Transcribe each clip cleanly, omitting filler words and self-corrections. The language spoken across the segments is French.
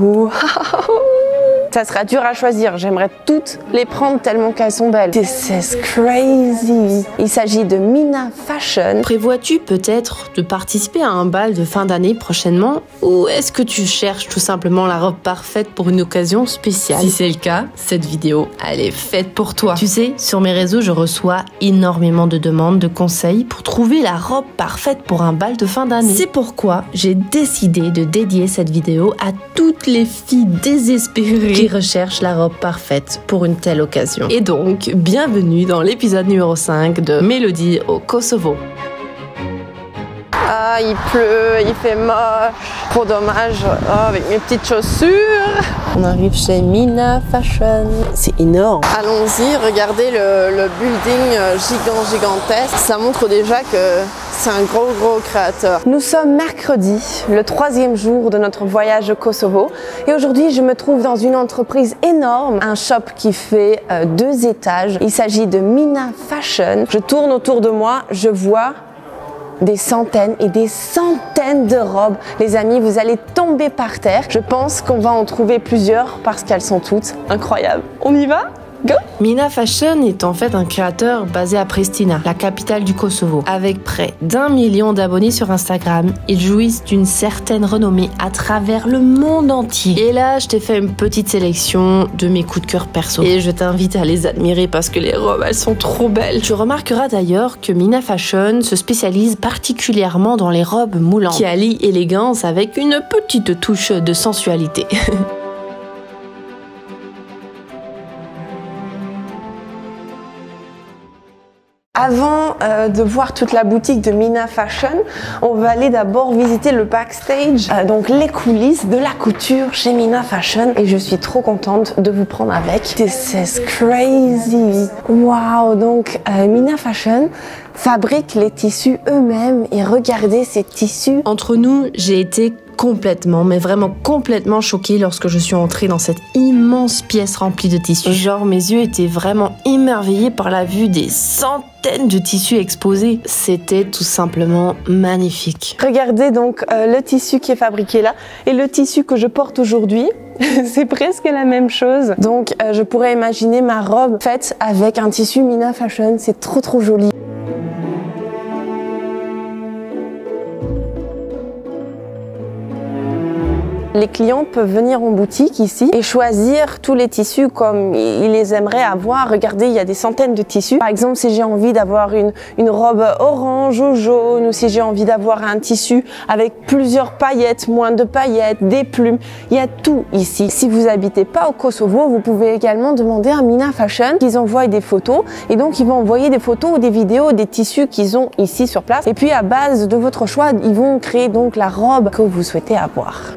Wow. Ça sera dur à choisir, j'aimerais toutes les prendre tellement qu'elles sont belles. This is crazy. Il s'agit de Mina Fashion. Prévois-tu peut-être de participer à un bal de fin d'année prochainement ou est-ce que tu cherches tout simplement la robe parfaite pour une occasion spéciale? Si c'est le cas, cette vidéo, elle est faite pour toi. Tu sais, sur mes réseaux, je reçois énormément de demandes, de conseils pour trouver la robe parfaite pour un bal de fin d'année. C'est pourquoi j'ai décidé de dédier cette vidéo à toutes les filles désespérées qui recherchent la robe parfaite pour une telle occasion. Et donc, bienvenue dans l'épisode numéro 5 de Mélodie au Kosovo. Ah, il pleut, il fait moche. Trop dommage. Oh, avec mes petites chaussures. On arrive chez Mina Fashion. C'est énorme. Allons-y, regardez le building gigantesque. Ça montre déjà que c'est un gros créateur. Nous sommes mercredi, le 3e jour de notre voyage au Kosovo. Et aujourd'hui, je me trouve dans une entreprise énorme, un shop qui fait 2 étages. Il s'agit de Mina Fashion. Je tourne autour de moi, je vois des centaines et des centaines de robes. Les amis, vous allez tomber par terre. Je pense qu'on va en trouver plusieurs parce qu'elles sont toutes incroyables. On y va ? Go! Mina Fashion est en fait un créateur basé à Pristina, la capitale du Kosovo. Avec près d'1 million d'abonnés sur Instagram, ils jouissent d'une certaine renommée à travers le monde entier. Et là, je t'ai fait une petite sélection de mes coups de cœur perso. Et je t'invite à les admirer parce que les robes, elles sont trop belles. Tu remarqueras d'ailleurs que Mina Fashion se spécialise particulièrement dans les robes moulantes, qui allient élégance avec une petite touche de sensualité. Avant de voir toute la boutique de Mina Fashion, on va aller d'abord visiter le backstage, donc les coulisses de la couture chez Mina Fashion. Et je suis trop contente de vous prendre avec. This is crazy. Wow, donc Mina Fashion fabrique les tissus eux-mêmes et regardez ces tissus. Entre nous, j'ai été complètement, mais vraiment complètement choquée lorsque je suis entrée dans cette immense pièce remplie de tissus. Genre, mes yeux étaient vraiment émerveillés par la vue des centaines de tissus exposés. C'était tout simplement magnifique. Regardez donc le tissu qui est fabriqué là et le tissu que je porte aujourd'hui. C'est presque la même chose. Donc, je pourrais imaginer ma robe faite avec un tissu Mina Fashion. C'est trop joli. Les clients peuvent venir en boutique ici et choisir tous les tissus comme ils les aimeraient avoir. Regardez, il y a des centaines de tissus. Par exemple, si j'ai envie d'avoir une robe orange ou jaune, ou si j'ai envie d'avoir un tissu avec plusieurs paillettes, moins de paillettes, des plumes, il y a tout ici. Si vous n'habitez pas au Kosovo, vous pouvez également demander à Mina Fashion qu'ils envoient des photos. Et donc, ils vont envoyer des photos ou des vidéos des tissus qu'ils ont ici sur place. Et puis, à base de votre choix, ils vont créer donc la robe que vous souhaitez avoir.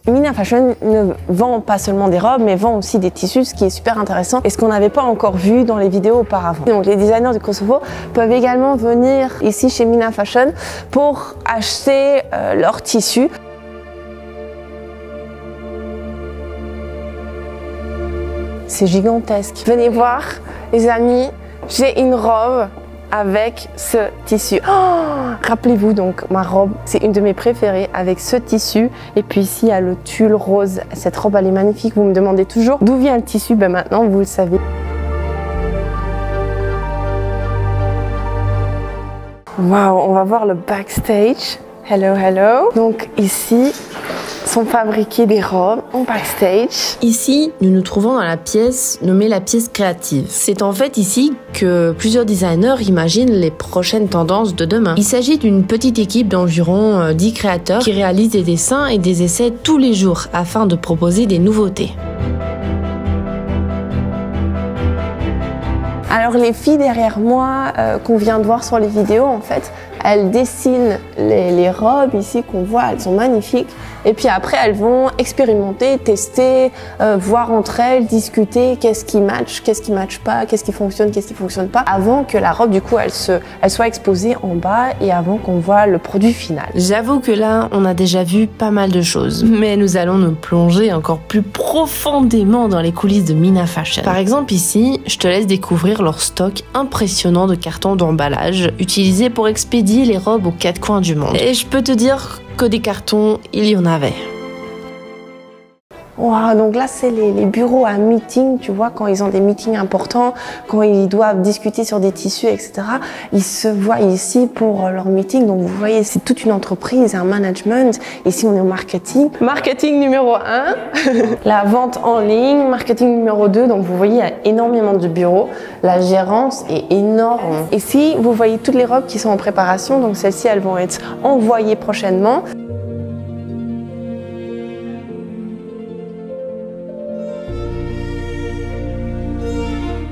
Mina Fashion ne vend pas seulement des robes, mais vend aussi des tissus, ce qui est super intéressant et ce qu'on n'avait pas encore vu dans les vidéos auparavant. Donc les designers du Kosovo peuvent également venir ici chez Mina Fashion pour acheter leurs tissus. C'est gigantesque. Venez voir, les amis, j'ai une robe avec ce tissu. Oh, rappelez-vous donc, ma robe, c'est une de mes préférées avec ce tissu. Et puis ici, il y a le tulle rose. Cette robe, elle est magnifique. Vous me demandez toujours d'où vient le tissu. Ben maintenant, vous le savez. Waouh, on va voir le backstage. Hello, hello. Donc ici, sont fabriquées des robes en backstage. Ici, nous nous trouvons dans la pièce nommée la pièce créative. C'est en fait ici que plusieurs designers imaginent les prochaines tendances de demain. Il s'agit d'une petite équipe d'environ 10 créateurs qui réalisent des dessins et des essais tous les jours afin de proposer des nouveautés. Alors les filles derrière moi qu'on vient de voir sur les vidéos, en fait, elles dessinent les robes ici qu'on voit, elles sont magnifiques. Et puis après, elles vont expérimenter, tester, voir entre elles, discuter qu'est-ce qui match pas, qu'est-ce qui fonctionne pas, avant que la robe, du coup, elle soit exposée en bas et avant qu'on voit le produit final. J'avoue que là, on a déjà vu pas mal de choses, mais nous allons nous plonger encore plus profondément dans les coulisses de Mina Fashion. Par exemple, ici, je te laisse découvrir leur stock impressionnant de cartons d'emballage utilisés pour expédier les robes aux 4 coins du monde. Et je peux te dire que des cartons, il y en avait. Wow, donc là, c'est les bureaux à meeting, tu vois, quand ils ont des meetings importants, quand ils doivent discuter sur des tissus, etc. Ils se voient ici pour leur meeting. Donc, vous voyez, c'est toute une entreprise, un management. Ici, on est au marketing. Marketing numéro 1, la vente en ligne. Marketing numéro 2, donc vous voyez, il y a énormément de bureaux. La gérance est énorme. Ici, vous voyez toutes les robes qui sont en préparation. Donc, celles-ci, elles vont être envoyées prochainement.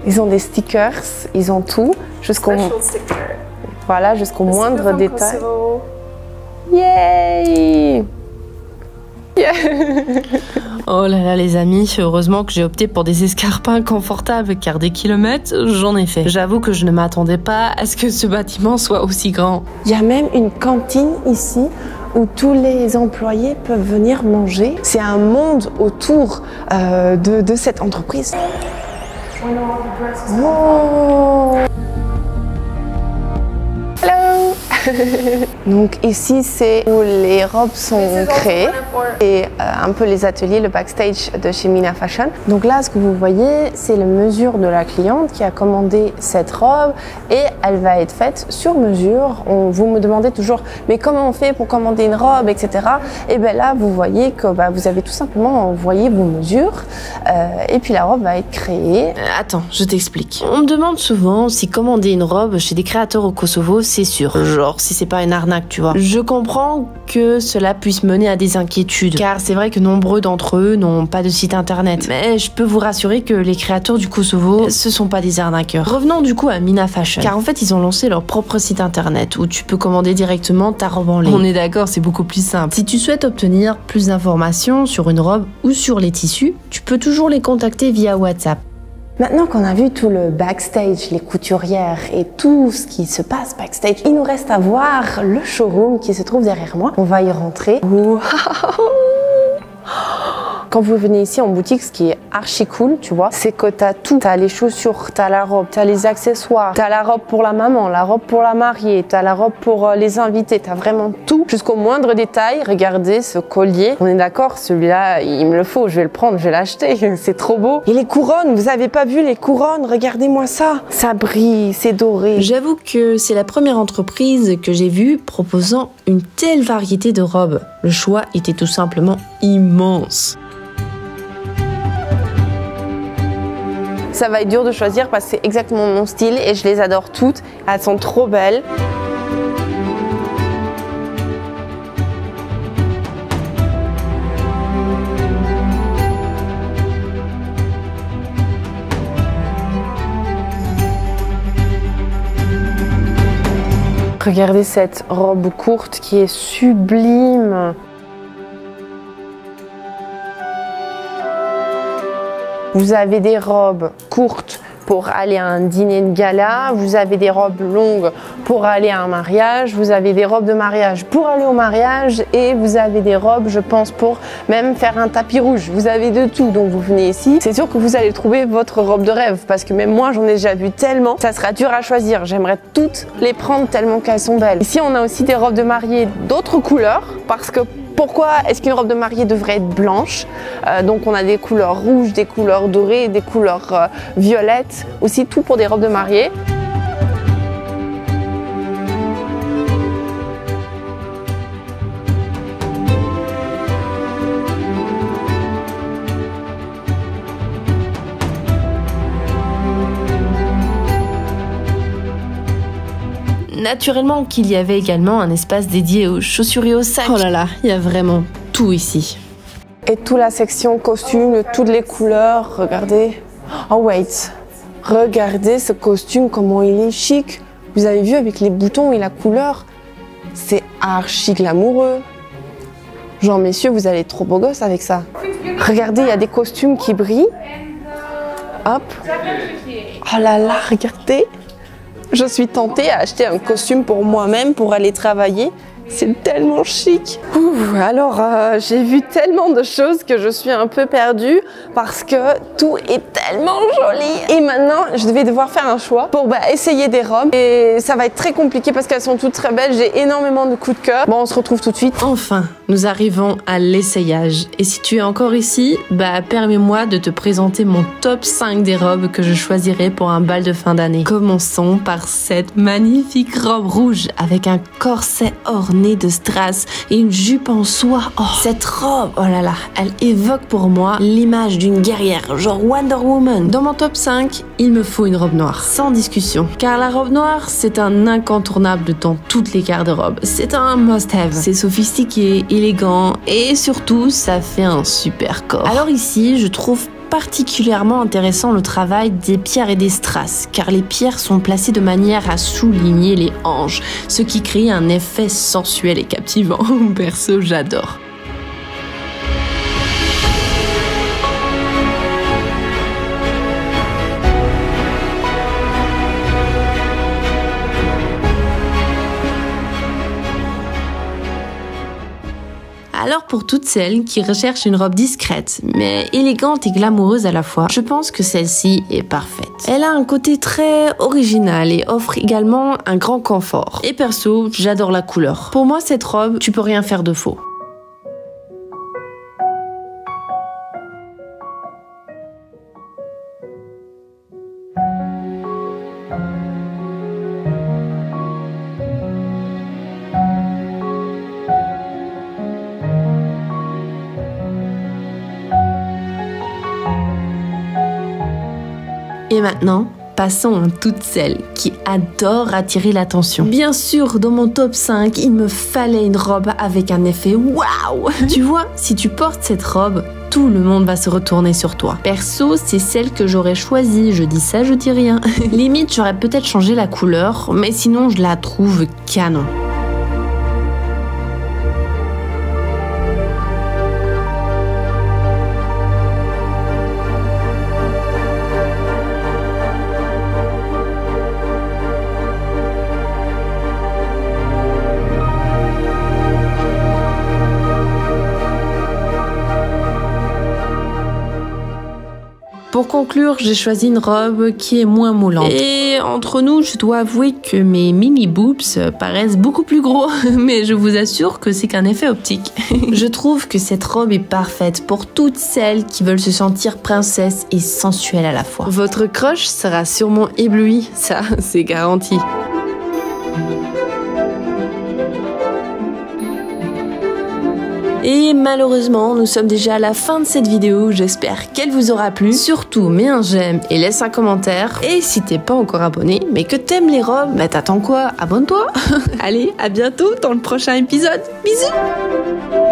Ils ont des stickers, ils ont tout, jusqu'au voilà, jusqu'au moindre détail. Yay! Yeah. Oh là là les amis, heureusement que j'ai opté pour des escarpins confortables car des kilomètres, j'en ai fait. J'avoue que je ne m'attendais pas à ce que ce bâtiment soit aussi grand. Il y a même une cantine ici où tous les employés peuvent venir manger. C'est un monde autour de cette entreprise. Wow. Hello. Donc ici c'est où les robes sont créées et un peu les ateliers, le backstage de chez Mina Fashion. Donc là ce que vous voyez c'est la mesure de la cliente qui a commandé cette robe et elle va être faite sur mesure. Vous me demandez toujours mais comment on fait pour commander une robe, etc. Et bien là vous voyez que vous avez tout simplement envoyé vos mesures et puis la robe va être créée. Attends, je t'explique. On me demande souvent si commander une robe chez des créateurs au Kosovo c'est sûr. Genre si c'est pas une arnaque, tu vois. Je comprends que cela puisse mener à des inquiétudes, car c'est vrai que nombreux d'entre eux n'ont pas de site internet. Mais je peux vous rassurer que les créateurs du Kosovo, ce sont pas des arnaqueurs. Revenons du coup à Mina Fashion, car en fait ils ont lancé leur propre site internet où tu peux commander directement ta robe en ligne. On est d'accord, c'est beaucoup plus simple. Si tu souhaites obtenir plus d'informations sur une robe ou sur les tissus, tu peux toujours les contacter via WhatsApp. Maintenant qu'on a vu tout le backstage, les couturières et tout ce qui se passe backstage, il nous reste à voir le showroom qui se trouve derrière moi. On va y rentrer. Wow. Quand vous venez ici en boutique, ce qui est archi cool, tu vois, c'est que t'as tout. T'as les chaussures, t'as la robe, t'as les accessoires, t'as la robe pour la maman, la robe pour la mariée, t'as la robe pour les invités, t'as vraiment tout, jusqu'au moindre détail. Regardez ce collier. On est d'accord, celui-là, il me le faut, je vais le prendre, je vais l'acheter. C'est trop beau. Et les couronnes, vous avez pas vu les couronnes? Regardez-moi ça. Ça brille, c'est doré. J'avoue que c'est la première entreprise que j'ai vue proposant une telle variété de robes. Le choix était tout simplement immense. Ça va être dur de choisir parce que c'est exactement mon style et je les adore toutes. Elles sont trop belles. Regardez cette robe courte qui est sublime. Vous avez des robes courtes pour aller à un dîner de gala, vous avez des robes longues pour aller à un mariage, vous avez des robes de mariage pour aller au mariage et vous avez des robes, je pense, pour même faire un tapis rouge. Vous avez de tout, donc vous venez ici. C'est sûr que vous allez trouver votre robe de rêve parce que même moi, j'en ai déjà vu tellement. Ça sera dur à choisir. J'aimerais toutes les prendre tellement qu'elles sont belles. Ici, on a aussi des robes de mariée d'autres couleurs parce que pourquoi est-ce qu'une robe de mariée devrait être blanche? Donc on a des couleurs rouges, des couleurs dorées, des couleurs violettes, aussi tout pour des robes de mariée. Naturellement qu'il y avait également un espace dédié aux chaussures et aux sacs. Oh là là, il y a vraiment tout ici. Et toute la section costumes, toutes les couleurs, regardez. Oh wait, regardez ce costume, comment il est chic. Vous avez vu avec les boutons et la couleur, c'est archi glamoureux. Genre messieurs, vous allez être trop beau gosse avec ça. Regardez, il y a des costumes qui brillent. Hop. Oh là là, regardez. Je suis tentée à acheter un costume pour moi-même pour aller travailler. C'est tellement chic. Ouh, alors, j'ai vu tellement de choses que je suis un peu perdue parce que tout est tellement joli. Et maintenant, je vais devoir faire un choix pour essayer des robes. Et ça va être très compliqué parce qu'elles sont toutes très belles. J'ai énormément de coups de cœur. Bon, on se retrouve tout de suite. Enfin, nous arrivons à l'essayage. Et si tu es encore ici, permets-moi de te présenter mon top 5 des robes que je choisirai pour un bal de fin d'année. Commençons par cette magnifique robe rouge avec un corset orné de strass et une jupe en soie. Oh, cette robe, oh là là, elle évoque pour moi l'image d'une guerrière, genre Wonder Woman. Dans mon top 5, il me faut une robe noire, sans discussion. Car la robe noire, c'est un incontournable dans toutes les garde-robes. C'est un must-have. C'est sophistiqué, élégant et surtout, ça fait un super corps. Alors ici, je trouve particulièrement intéressant le travail des pierres et des strass, car les pierres sont placées de manière à souligner les hanches, ce qui crée un effet sensuel et captivant. Perso, j'adore. Alors pour toutes celles qui recherchent une robe discrète, mais élégante et glamoureuse à la fois, je pense que celle-ci est parfaite. Elle a un côté très original et offre également un grand confort. Et perso, j'adore la couleur. Pour moi, cette robe, tu peux rien faire de faux. Et maintenant, passons à toutes celles qui adorent attirer l'attention. Bien sûr, dans mon top 5, il me fallait une robe avec un effet waouh. Tu vois, si tu portes cette robe, tout le monde va se retourner sur toi. Perso, c'est celle que j'aurais choisie. Je dis ça, je dis rien. Limite, j'aurais peut-être changé la couleur, mais sinon, je la trouve canon. Pour conclure, j'ai choisi une robe qui est moins moulante. Et entre nous, je dois avouer que mes mini boobs paraissent beaucoup plus gros, mais je vous assure que c'est qu'un effet optique. Je trouve que cette robe est parfaite pour toutes celles qui veulent se sentir princesse et sensuelle à la fois. Votre crush sera sûrement ébloui, ça c'est garanti. Et malheureusement, nous sommes déjà à la fin de cette vidéo. J'espère qu'elle vous aura plu. Surtout, mets un j'aime et laisse un commentaire. Et si t'es pas encore abonné, mais que t'aimes les robes, t'attends quoi? Abonne-toi. Allez, à bientôt dans le prochain épisode. Bisous.